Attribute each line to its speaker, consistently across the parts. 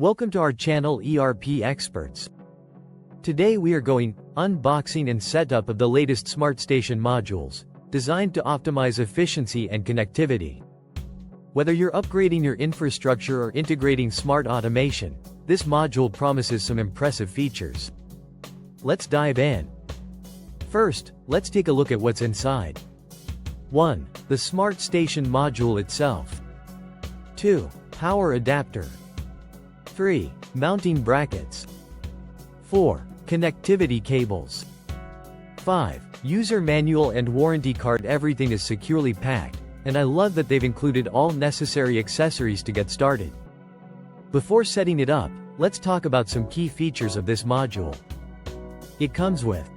Speaker 1: Welcome to our channel ERP Experts. Today we are going unboxing and setup of the latest SmartStation modules, designed to optimize efficiency and connectivity. Whether you're upgrading your infrastructure or integrating smart automation, this module promises some impressive features. Let's dive in. First, let's take a look at what's inside. 1. The SmartStation module itself. 2. Power adapter. 3. Mounting brackets. 4. Connectivity cables. 5. User manual and warranty card. Everything is securely packed, and I love that they've included all necessary accessories to get started. Before setting it up, let's talk about some key features of this module. It comes with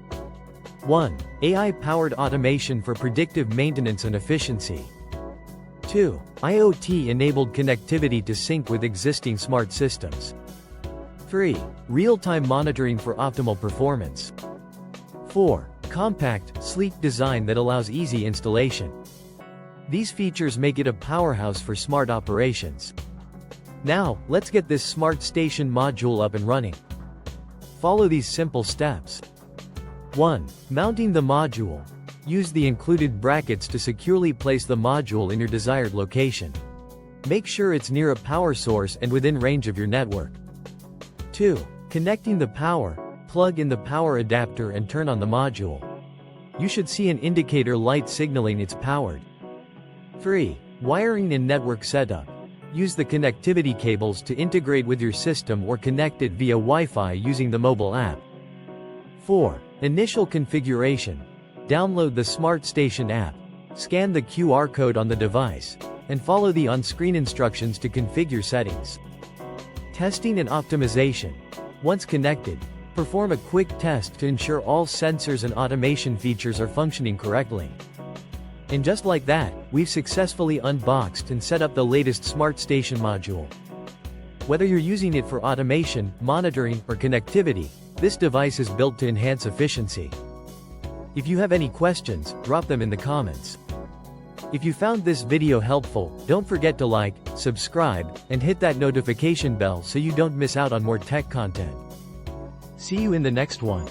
Speaker 1: 1. AI-powered automation for predictive maintenance and efficiency. 2. IoT-enabled connectivity to sync with existing smart systems. 3. Real-time monitoring for optimal performance. 4. Compact, sleek design that allows easy installation. These features make it a powerhouse for smart operations. Now, let's get this SmartStation module up and running. Follow these simple steps. 1. Mounting the module. Use the included brackets to securely place the module in your desired location. Make sure it's near a power source and within range of your network. 2. Connecting the power. Plug in the power adapter and turn on the module. You should see an indicator light signaling it's powered. 3. Wiring and network setup. Use the connectivity cables to integrate with your system or connect it via Wi-Fi using the mobile app. 4. Initial configuration. Download the SmartStation app, scan the QR code on the device, and follow the on-screen instructions to configure settings. Testing and optimization. Once connected, perform a quick test to ensure all sensors and automation features are functioning correctly. And just like that, we've successfully unboxed and set up the latest SmartStation module. Whether you're using it for automation, monitoring, or connectivity, this device is built to enhance efficiency. If you have any questions, drop them in the comments. If you found this video helpful, don't forget to like, subscribe, and hit that notification bell so you don't miss out on more tech content. See you in the next one.